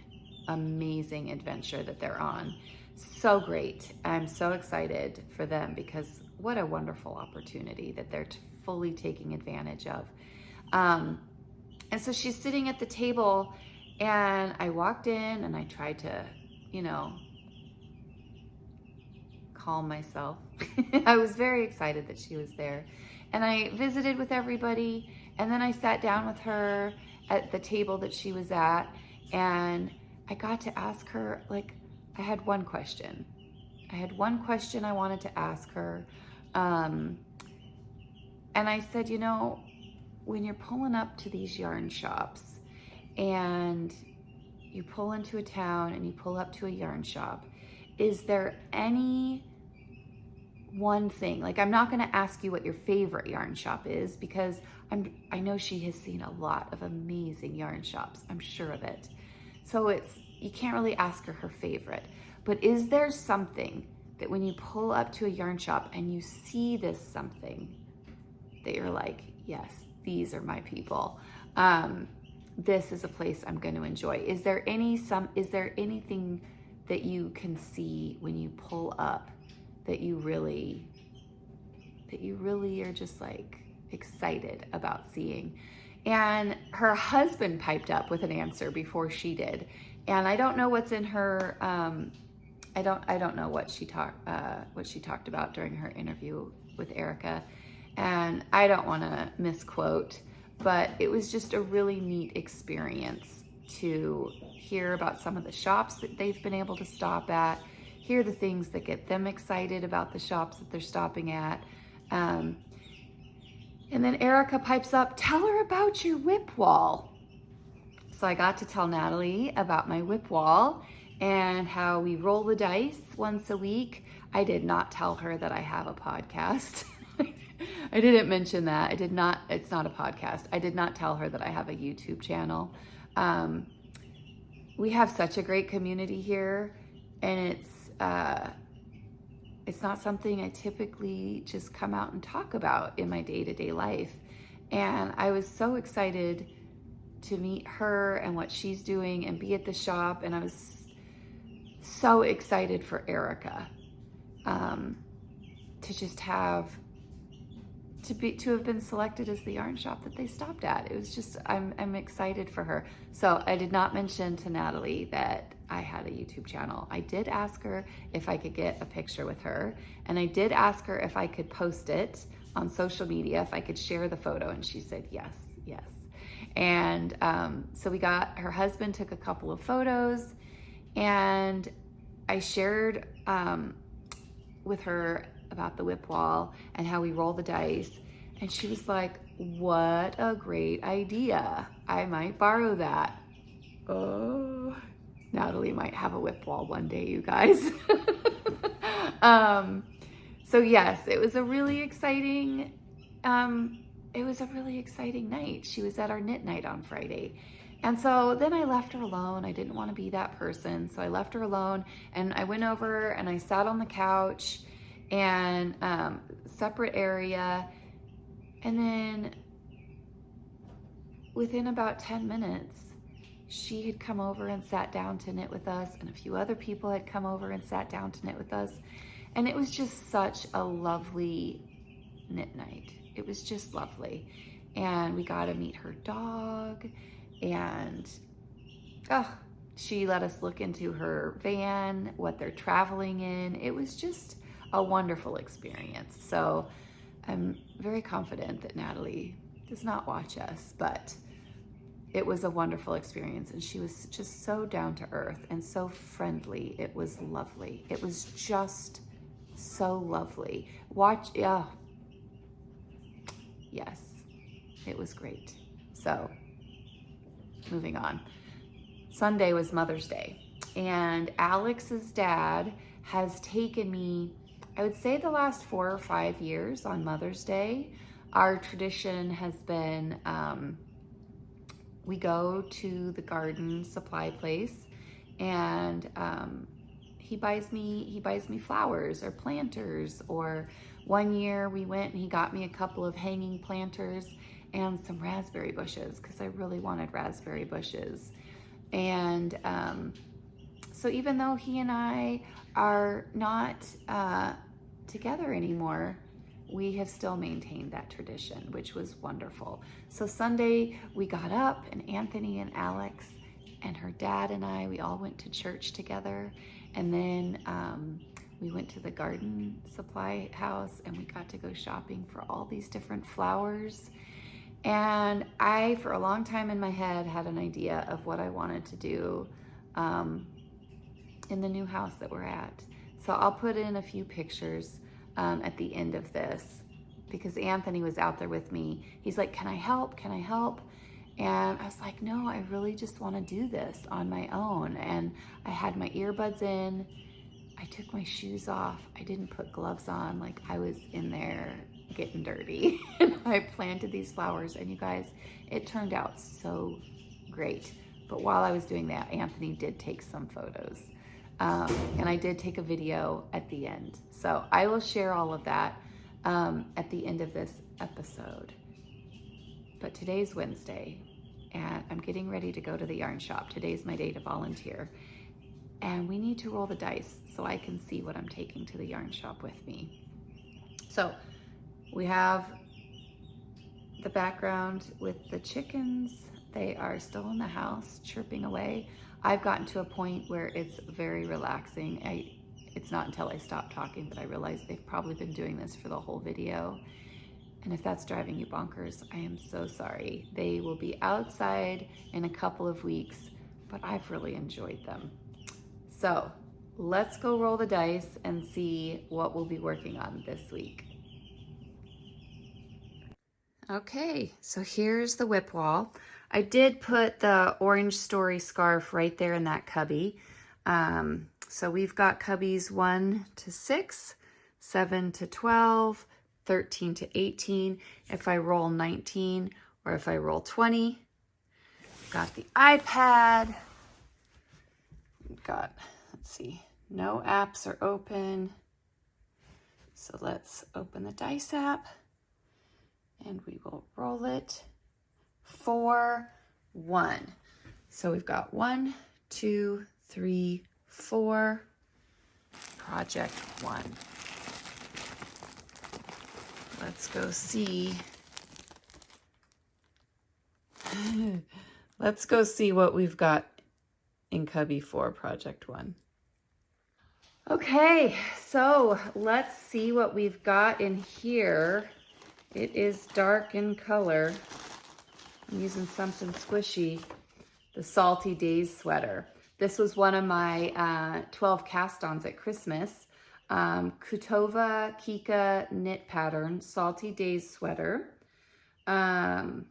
amazing adventure that they're on. So great. I'm so excited for them because what a wonderful opportunity that they're fully taking advantage of. And so she's sitting at the table and I walked in and I tried to, calm myself. I was very excited that she was there. And I visited with everybody and then I sat down with her at the table that she was at and I got to ask her, I had one question. I wanted to ask her. And I said, when you're pulling up to these yarn shops and you pull into a town and you pull up to a yarn shop, is there any one thing? I'm not going to ask you what your favorite yarn shop is because I know she has seen a lot of amazing yarn shops. I'm sure of it. So you can't really ask her favorite, but is there something that when you pull up to a yarn shop and you see this something that you're like, yes, these are my people. This is a place I'm going to enjoy. Is there anything that you can see when you pull up that you really are just excited about seeing? And her husband piped up with an answer before she did. And I don't know what's in her, I don't know what she talked about during her interview with Erica. And I don't want to misquote, but it was just a really neat experience to hear about some of the shops that they've been able to stop at, hear the things that get them excited about the shops that they're stopping at. And then Erica pipes up, tell her about your WIP wall. So I got to tell Natalie about my WIP wall and how we roll the dice once a week. I did not tell her that I have a podcast. I didn't mention that. I did not, it's not a podcast. I did not tell her that I have a YouTube channel. We have such a great community here, and it's not something I typically just come out and talk about in my day-to-day life. And I was so excited to meet her and what she's doing and be at the shop. And I was so excited for Erica to just have to have been selected as the yarn shop that they stopped at. It was just, I'm excited for her. So I did not mention to Natalie that I had a YouTube channel. I did ask her if I could get a picture with her, and I did ask her if I could post it on social media, if I could share the photo, and she said yes. And so her husband took a couple of photos, and I shared with her about the WIP wall and how we roll the dice. And she was like, what a great idea. I might borrow that. Oh, Natalie might have a WIP wall one day, you guys. So yes, it was a really exciting night. She was at our knit night on Friday. And so then I left her alone. I didn't want to be that person. So I left her alone, and I went over and I sat on the couch and separate area. And then within about 10 minutes, she had come over and sat down to knit with us, and a few other people had come over and sat down to knit with us. And it was just such a lovely knit night. It was just lovely. And we got to meet her dog, and she let us look into her van, what they're traveling in. It was just a wonderful experience. So I'm very confident that Natalie does not watch us, but it was a wonderful experience, and she was just so down to earth and so friendly. It was lovely. It was just so lovely. Yes, it was great. So moving on. Sunday was Mother's Day, and Alex's dad has taken me, I would say, the last 4 or 5 years on Mother's Day. Our tradition has been, we go to the garden supply place, and he buys me flowers or planters. Or one year we went and he got me a couple of hanging planters and some raspberry bushes, because I really wanted raspberry bushes. And so even though he and I are not together anymore, we have still maintained that tradition, which was wonderful. So Sunday we got up, and Anthony and Alex and her dad and I, we all went to church together. And then we went to the garden supply house, and we got to go shopping for all these different flowers. And I, for a long time in my head, had an idea of what I wanted to do in the new house that we're at. So I'll put in a few pictures at the end of this, because Anthony was out there with me. He's like, can I help? Can I help? And I was like, no, I really just want to do this on my own. And I had my earbuds in. I took my shoes off. I didn't put gloves on. Like, I was in there getting dirty. And I planted these flowers, and you guys, it turned out so great. But while I was doing that, Anthony did take some photos. And I did take a video at the end. So I will share all of that at the end of this episode. But today's Wednesday, and I'm getting ready to go to the yarn shop. Today's my day to volunteer. And we need to roll the dice so I can see what I'm taking to the yarn shop with me. So we have the background with the chickens. They are still in the house chirping away. I've gotten to a point where it's very relaxing. It's not until I stop talking that I realize they've probably been doing this for the whole video. And if that's driving you bonkers, I am so sorry. They will be outside in a couple of weeks, but I've really enjoyed them. So let's go roll the dice and see what we'll be working on this week. Okay, so here's the WIP wall. I did put the orange story scarf right there in that cubby. So we've got cubbies 1 to 6, 7 to 12, 13 to 18. If I roll 19 or if I roll 20, got the iPad. Got, let's see, no apps are open. So let's open the dice app and we will roll it. 4, 1. So we've got 1, 2, 3, 4. Project 1. Let's go see. Let's go see what we've got in cubby for project 1. Okay, so let's see what we've got in here. It is dark in color. I'm using something squishy. The Salty Days sweater. This was one of my 12 cast-ons at Christmas. Kutova Kika knit pattern, Salty Days sweater. The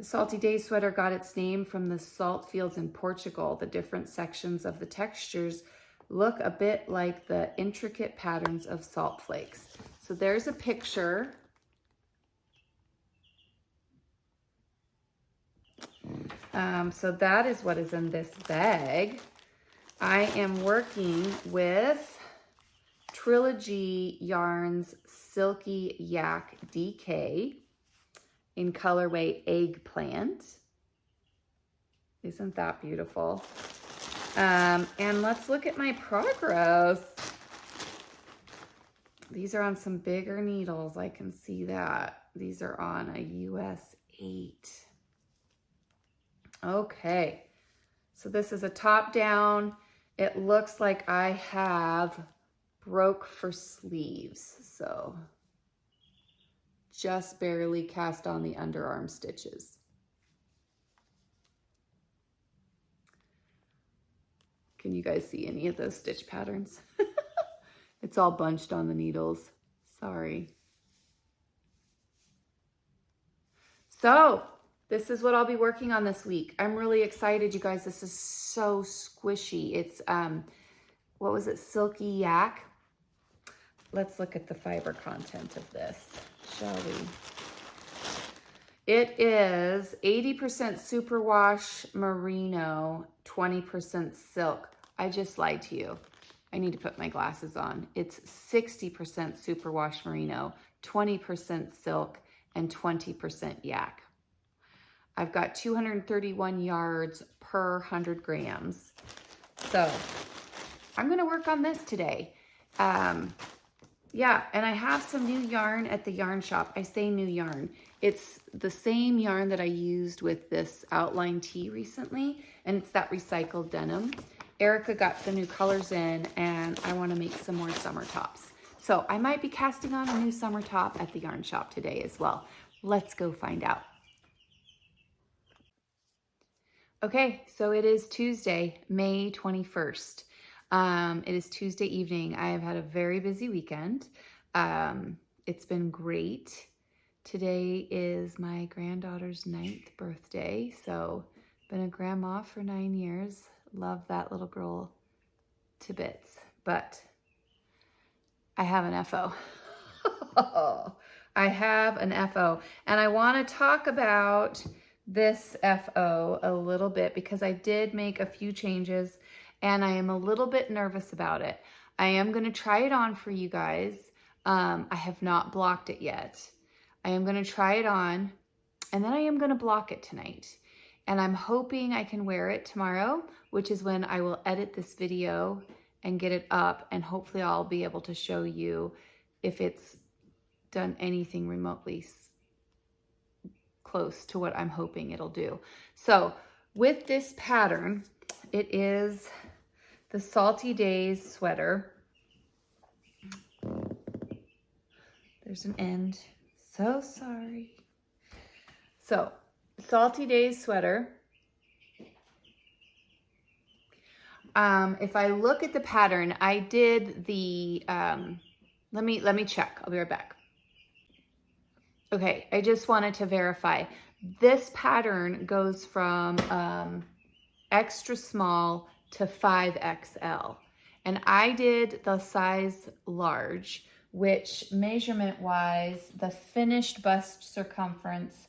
Salty Days sweater got its name from the salt fields in Portugal. The different sections of the textures look a bit like the intricate patterns of salt flakes. So there's a picture. So that is what is in this bag. I am working with Trilogy Yarns Silky Yak DK in colorway Eggplant. Isn't that beautiful? And let's look at my progress. These are on some bigger needles. I can see that. These are on a US 8. Okay, so this is a top down. It looks like I have broke for sleeves, so just barely cast on the underarm stitches. Can you guys see any of those stitch patterns? It's all bunched on the needles. Sorry. So this is what I'll be working on this week. I'm really excited, you guys. This is so squishy. It's, what was it, Silky Yak? Let's look at the fiber content of this, shall we? It is 80% superwash merino, 20% silk. I just lied to you. I need to put my glasses on. It's 60% superwash merino, 20% silk, and 20% yak. I've got 231 yards per 100 grams. So I'm gonna work on this today. Yeah, and I have some new yarn at the yarn shop. I say new yarn. It's the same yarn that I used with this outline tee recently, and it's that recycled denim. Erica got some new colors in, and I wanna make some more summer tops. So I might be casting on a new summer top at the yarn shop today as well. Let's go find out. Okay, so it is Tuesday, May 21st. It is Tuesday evening. I have had a very busy weekend. It's been great. Today is my granddaughter's 9th birthday, so been a grandma for 9 years. Love that little girl to bits, but I have an FO. I have an FO, and I want to talk about this FO a little bit because I did make a few changes and I am a little bit nervous about it. I am going to try it on for you guys. I have not blocked it yet. I am going to try it on and then I am going to block it tonight. And I'm hoping I can wear it tomorrow, which is when I will edit this video and get it up, and hopefully I'll be able to show you if it's done anything remotely close to what I'm hoping it'll do. So with this pattern, it is the Salty Days sweater. There's an end. So sorry. So Salty Days sweater. If I look at the pattern, I did the, let me check. I'll be right back. Okay, I just wanted to verify. This pattern goes from extra small to 5XL. And I did the size large, which measurement wise, the finished bust circumference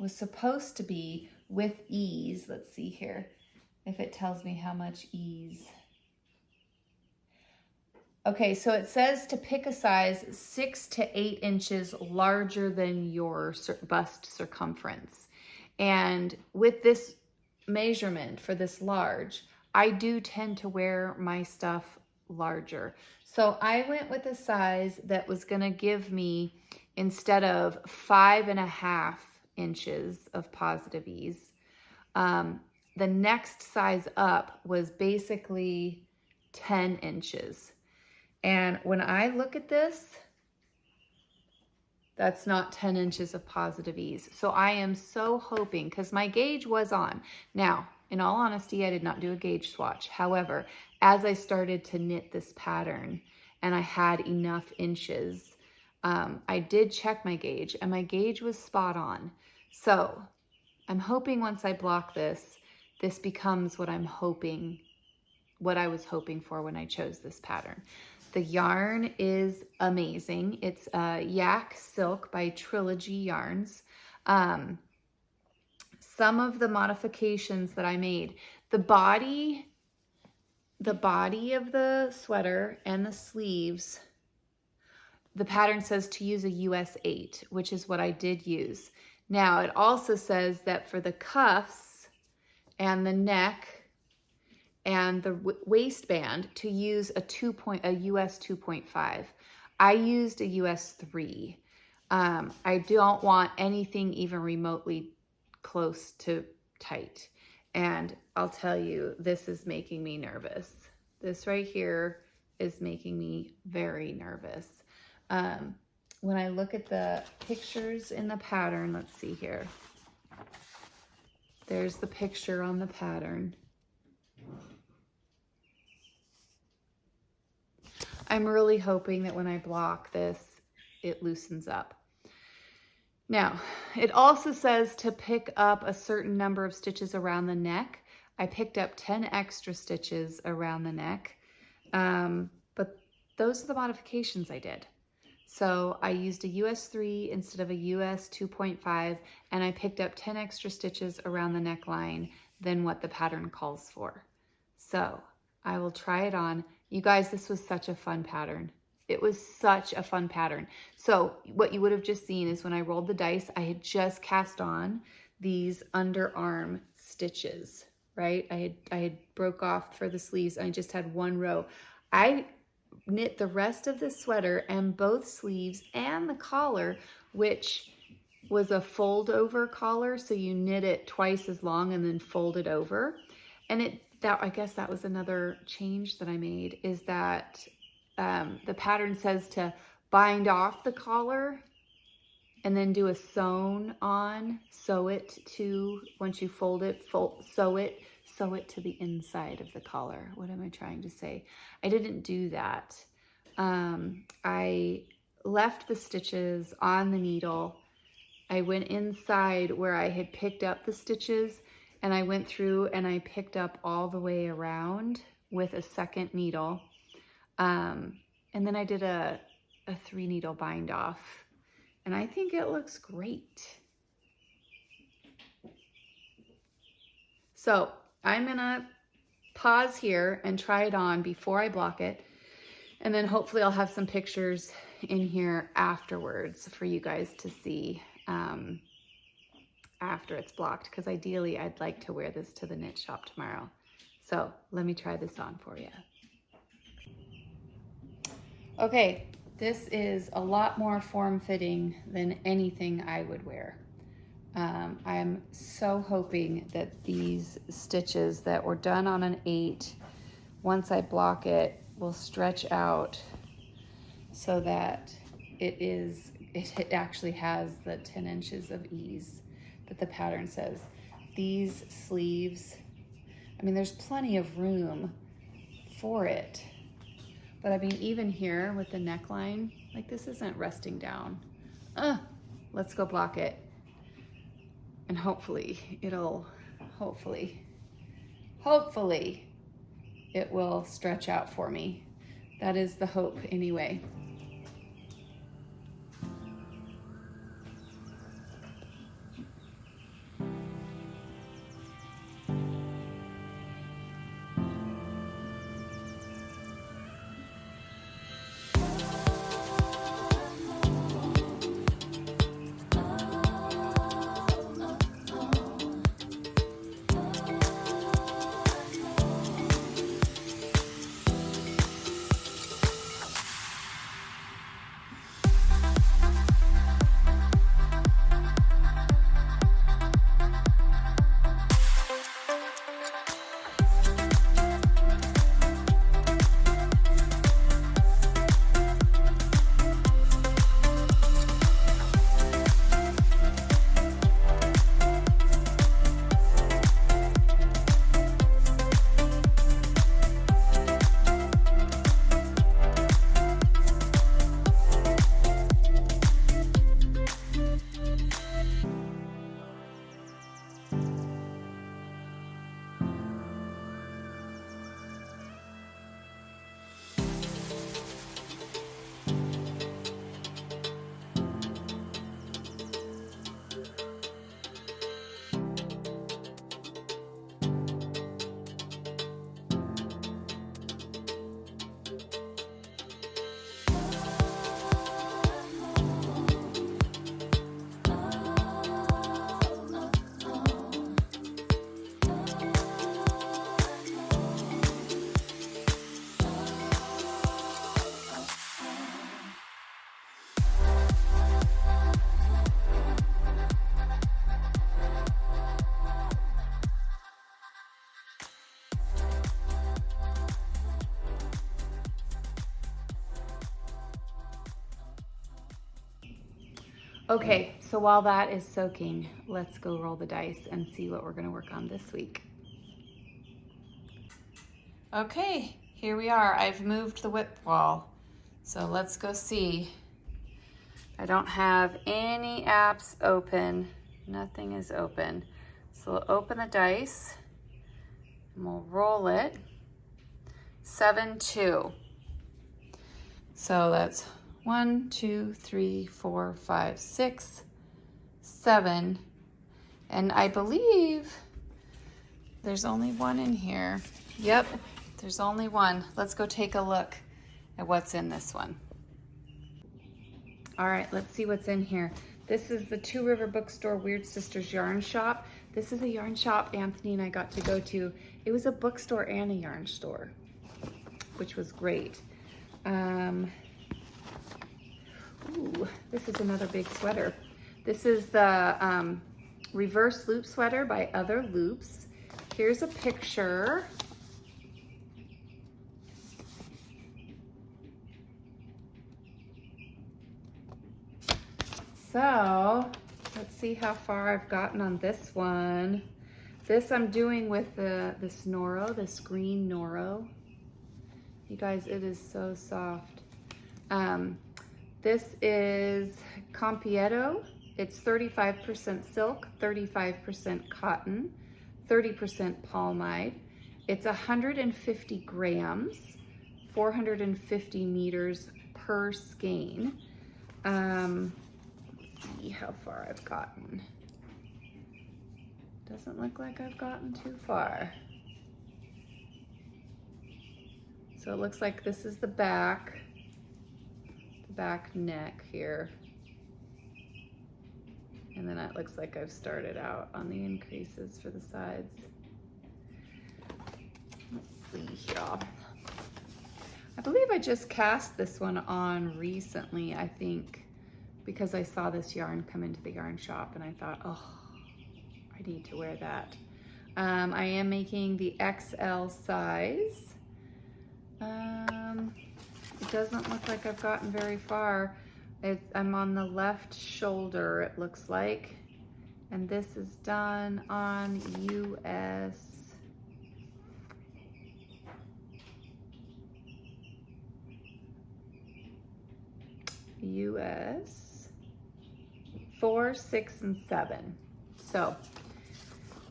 was supposed to be with ease. Let's see here if it tells me how much ease. Okay, so it says to pick a size 6 to 8 inches larger than your bust circumference. And with this measurement for this large, I do tend to wear my stuff larger. So I went with a size that was gonna give me, instead of 5.5 inches of positive ease, the next size up was basically 10 inches. And when I look at this, that's not 10 inches of positive ease. So I am so hoping, because my gauge was on. Now, in all honesty, I did not do a gauge swatch. However, as I started to knit this pattern and I had enough inches, I did check my gauge and my gauge was spot on. So I'm hoping once I block this, this becomes what I'm hoping, what I was hoping for when I chose this pattern. The yarn is amazing. It's Yak Silk by Trilogy Yarns. Some of the modifications that I made, the body of the sweater and the sleeves, the pattern says to use a US 8, which is what I did use. Now, it also says that for the cuffs and the neck and the waistband to use a US 2.5. I used a US 3. I don't want anything even remotely close to tight. And I'll tell you, this is making me nervous. This right here is making me very nervous. When I look at the pictures in the pattern, let's see here. There's the picture on the pattern. I'm really hoping that when I block this, it loosens up. Now, it also says to pick up a certain number of stitches around the neck. I picked up 10 extra stitches around the neck, but those are the modifications I did. So I used a US 3 instead of a US 2.5, and I picked up 10 extra stitches around the neckline than what the pattern calls for. So I will try it on. You guys, this was such a fun pattern. It was such a fun pattern. So what you would have just seen is when I rolled the dice, I had just cast on these underarm stitches, right? I had broke off for the sleeves. I just had one row. I knit the rest of the sweater and both sleeves and the collar, which was a fold over collar. So you knit it twice as long and then fold it over. And I guess that was another change that I made, is that the pattern says to bind off the collar and then do a sew it to, once you fold it, sew it to the inside of the collar. What am I trying to say? I didn't do that. I left the stitches on the needle. I went inside where I had picked up the stitches, and I went through and I picked up all the way around with a second needle. And then I did a 3-needle bind off, and I think it looks great. So I'm gonna pause here and try it on before I block it. And then hopefully I'll have some pictures in here afterwards for you guys to see after it's blocked, because ideally I'd like to wear this to the knit shop tomorrow. So let me try this on for you. Okay, this is a lot more form-fitting than anything I would wear. I'm so hoping that these stitches that were done on an 8, once I block it, will stretch out so that it actually has the 10 inches of ease that the pattern says. These sleeves, I mean, there's plenty of room for it. But I mean, even here with the neckline, like, this isn't resting down. Let's go block it. And hopefully it will stretch out for me. That is the hope anyway. Okay, so while that is soaking, let's go roll the dice and see what we're gonna work on this week. Okay, here we are. I've moved the WIP wall. So let's go see. I don't have any apps open. Nothing is open. So we'll open the dice and we'll roll it. 7, 2. So that's 1, 2, 3, 4, 5, 6, 7. And I believe there's only one in here. Yep, there's only one. Let's go take a look at what's in this one. All right, let's see what's in here. This is the Two River Bookstore Weird Sisters Yarn Shop. This is a yarn shop Anthony and I got to go to. It was a bookstore and a yarn store, which was great. Ooh, this is another big sweater. This is the reverse loop sweater by Other Loops. Here's a picture. So let's see how far I've gotten on this one. This I'm doing with this Noro, this green Noro. You guys, it is so soft. This is Compieto. It's 35% silk, 35% cotton, 30% palmite. It's 150 grams, 450 meters per skein. Let's see how far I've gotten. Doesn't look like I've gotten too far. So it looks like this is the back neck here. And then it looks like I've started out on the increases for the sides. Let's see here. I believe I just cast this one on recently, I think, because I saw this yarn come into the yarn shop and I thought, oh, I need to wear that. I am making the XL size. It doesn't look like I've gotten very far. I'm on the left shoulder, it looks like. And this is done on US 4, 6, and 7. So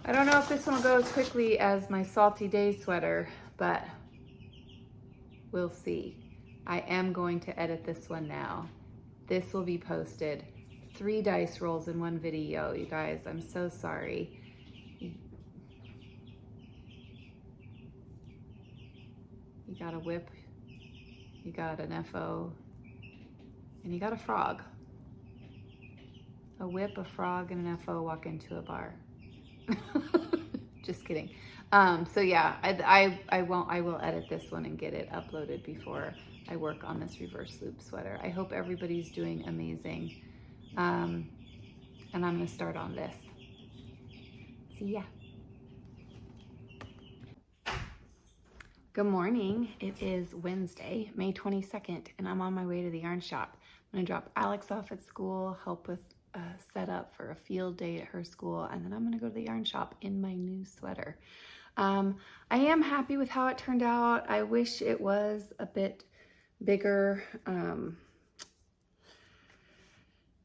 I don't know if this one will go as quickly as my Salty Day sweater, but we'll see. I am going to edit this one now. This will be posted. 3 dice rolls in one video, you guys. I'm so sorry. You got a WIP, you got an FO, and you got a frog. A WIP, a frog, and an FO walk into a bar. Just kidding. So yeah, I will edit this one and get it uploaded before I work on this reverse loop sweater. I hope everybody's doing amazing. And I'm gonna start on this. See ya. Good morning. It is Wednesday, May 22nd, and I'm on my way to the yarn shop. I'm gonna drop Alex off at school, help with set up for a field day at her school, and then I'm gonna go to the yarn shop in my new sweater. I am happy with how it turned out. I wish it was a bit bigger. I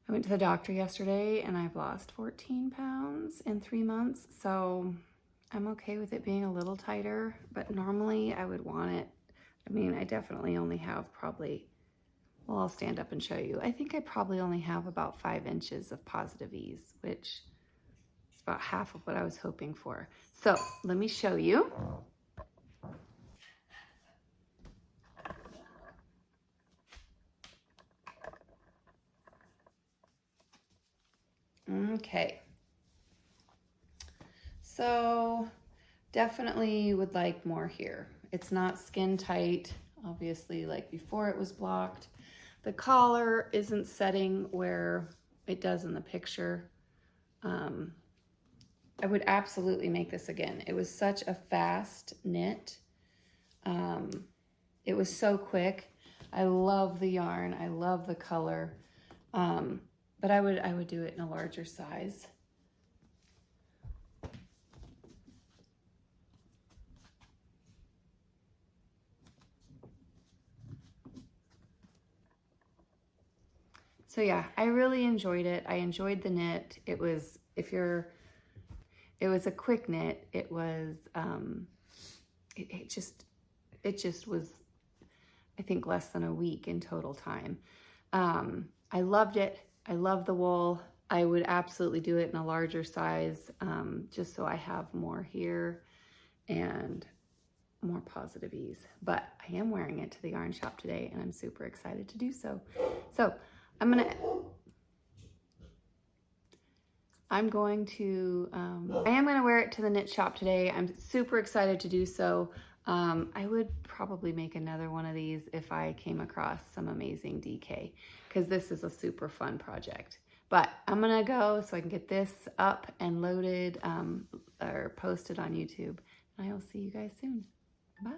went to the doctor yesterday and I've lost 14 pounds in 3 months, so I'm okay with it being a little tighter, but normally I would want it. I mean, I definitely only have probably, well, I'll stand up and show you. I think I probably only have about 5 inches of positive ease, which is about half of what I was hoping for. So let me show you. Okay. So definitely would like more here. It's not skin tight, obviously, like before it was blocked. The collar isn't setting where it does in the picture. I would absolutely make this again. It was such a fast knit. It was so quick. I love the yarn. I love the color. But I would do it in a larger size. So yeah, I really enjoyed it. I enjoyed the knit. It was, it was a quick knit. It was, it just was, I think, less than a week in total time. I loved it. I love the wool. I would absolutely do it in a larger size, just so I have more here and more positive ease. But I am wearing it to the yarn shop today and I'm super excited to do so. So I am going to wear it to the knit shop today. I'm super excited to do so. I would probably make another one of these if I came across some amazing DK, because this is a super fun project. But I'm gonna go so I can get this up and loaded or posted on YouTube. And I will see you guys soon. Bye.